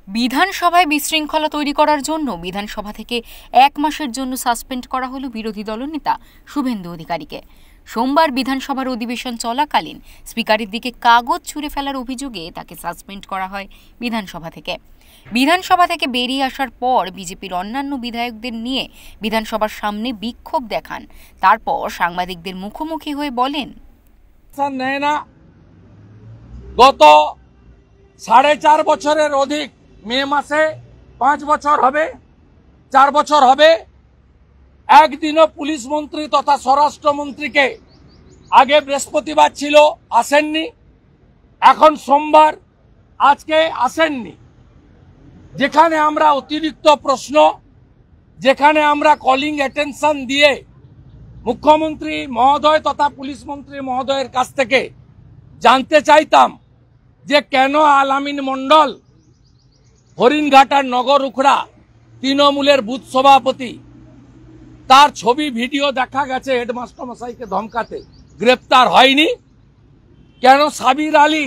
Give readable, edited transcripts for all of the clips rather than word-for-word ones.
বিধানসভায় বিশৃঙ্খলা তৈরি করার জন্য বিধানসভা থেকে 1 মাসের জন্য সাসপেন্ড করা হলো বিরোধী দলনেতা শুভেন্দু অধিকারীকে। সোমবার বিধানসভার অধিবেশন চলাকালীন স্পিকারের দিকে কাগজ ছুঁড়ে ফেলার অভিযোগে তাকে সাসপেন্ড করা হয় বিধানসভা থেকে। বিধানসভা থেকে বেরিয়ে আসার পর বিজেপির অন্যান্য বিধায়কদের নিয়ে বিধানসভার সামনে বিক্ষোভ দেখান। তারপর সাংবাদিকদের মুখোমুখি হয়ে বলেন, গত 4.5 বছরের অধিক, মে মাসে 5 বছর হবে, 4 বছর হবে, একদিনও পুলিশ মন্ত্রী তথা স্বরাষ্ট্রমন্ত্রীকে, আগে বৃহস্পতিবার ছিল আসেননি, এখন সোমবার, আজকে আসেননি। যেখানে আমরা অতিরিক্ত প্রশ্ন, যেখানে আমরা কলিং অ্যাটেনশন দিয়ে মুখ্যমন্ত্রী মহোদয় তথা পুলিশ মন্ত্রী মহোদয়ের কাছ থেকে জানতে চাইতাম যে কেন আলামিন মণ্ডল, হরিণঘাটার নগর উখড়া তৃণমূলের বুথ সভাপতি, তার ছবি ভিডিও দেখা গেছে হেডমাস্টার মশাইকে ধমকাতে, গ্রেপ্তার হয়নি কেন? সাবির আলী,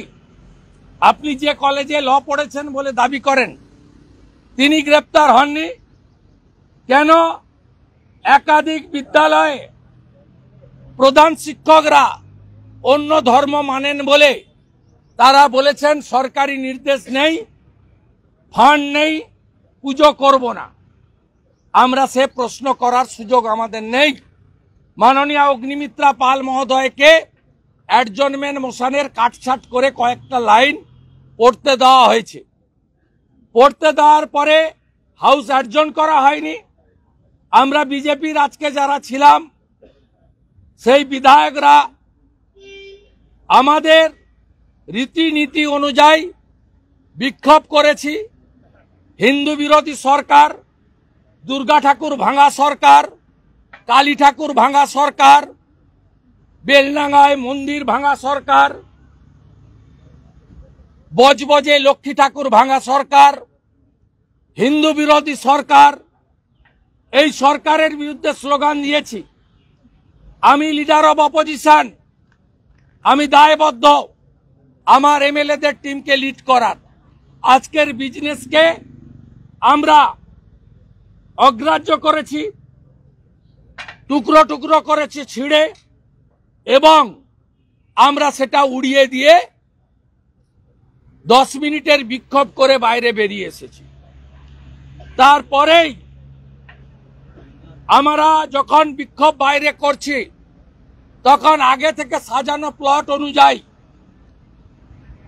আপনি যে কলেজে ল পড়েছেন বলে দাবি করেন, তিনি গ্রেপ্তার হননি কেন? একাধিক বিদ্যালয়ে প্রধান শিক্ষকরা অন্য ধর্ম মানেন বলে তারা বলেছেন সরকারি নির্দেশ নেই, ফান্ড নেই, পুজো করব না। আমরা সে প্রশ্ন করার সুযোগ আমাদের নেই। মাননীয় অগ্নিমিত্রা পাল মহোদয়কে অ্যাডজনমেন্ট মোশনের কাটছাট করে কয়েকটা লাইন পড়তে দেওয়া হয়েছে। পড়তে দেওয়ার পরে হাউস অ্যাডজন করা হয়নি। আমরা বিজেপির আজকে যারা ছিলাম সেই বিধায়করা আমাদের রীতিনীতি অনুযায়ী বিক্ষোভ করেছি। হিন্দু বিরোধী সরকার, দুর্গা ঠাকুর ভাঙা সরকার, কালী ঠাকুর ভাঙা সরকার, বেলডাঙ্গায় মন্দির ভাঙা সরকার, বজবজে লক্ষ্মী ঠাকুর ভাঙা সরকার, হিন্দু বিরোধী সরকার, এই সরকারের বিরুদ্ধে স্লোগান দিয়েছি। আমি লিডার অব অপোজিশন, আমি দায়বদ্ধ আমার এমএলএদের টিমকে লিড করার। আজকের বিজনেসকে আমরা অগ্রাহ্য করেছি, টুকরো টুকরো করেছি ছিঁড়ে, এবং আমরা সেটা উড়িয়ে দিয়ে 10 মিনিটের বিক্ষোভ করে বাইরে বেরিয়ে এসেছি। তারপরেই আমরা যখন বিক্ষোভ বাইরে করছি তখন আগে থেকে সাজানো প্লট অনুযায়ী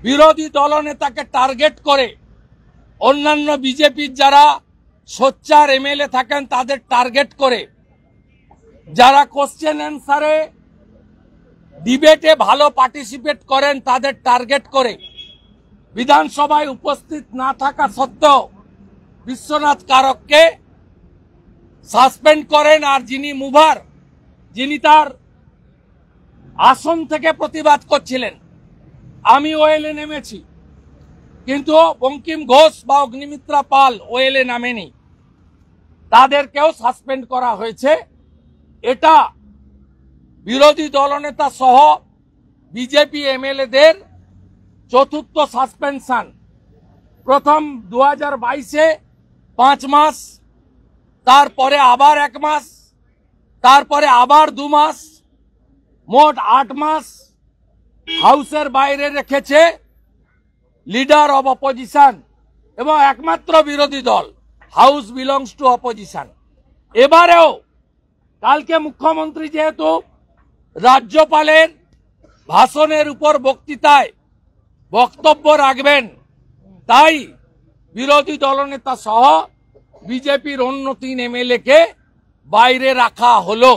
বিরোধী দলনেতাকে টার্গেট করে অন্যান্য বিজেপির যারা সোচ্চার এমএলএ থাকেন তাদের টার্গেট করে, যারা কোশ্চেন অ্যান্সারে ডিবেটে ভালো পার্টিসিপেট করেন তাদের টার্গেট করে বিধানসভায় উপস্থিত না থাকা সত্ত্বেও বিশ্বনাথ কারককে সাসপেন্ড করেন। আর যিনি মুভার, যিনি তার আসন থেকে প্রতিবাদ করছিলেন, আমি ওয়েলে নেমেছি, কিন্তু বঙ্কিম ঘোষ বা অগ্নিমিত্রা পাল ওয়েলে নামেনি, তাদেরকেও সাসপেন্ড করা হয়েছে। এটা বিরোধী দলনেতা সহ বিজেপি এমএলএদের চতুর্থ সাসপেনশন। প্রথম 2022-এ 5 মাস, তারপরে আবার 1 মাস, তারপরে আবার 2 মাস, মোট 8 মাস হাউসের বাইরে রেখেছে লিডার অব অপোজিশন এবং একমাত্র বিরোধী দল। House belongs to opposition. এবারেও কালকে মুখ্যমন্ত্রী যেহেতু রাজ্যপালের ভাষণের উপর বক্তৃতায় বক্তব্য রাখবেন, তাই বিরোধী দলনেতা সহ বিজেপির অন্য 3 এমএলএকে বাইরে রাখা হলো,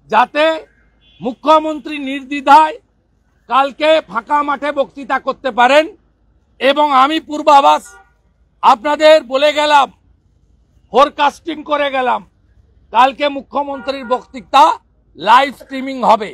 যাতে মুখ্যমন্ত্রী নির্দ্বিধায় কালকে ফাঁকা মাঠে বক্তৃতা করতে পারেন। এবং আমি পূর্বাভাস আপনাদের বলে গেলাম, ফোরকাস্টিং করে গেলাম, কালকে মুখ্যমন্ত্রীর বক্তৃতা লাইভ স্ট্রিমিং হবে।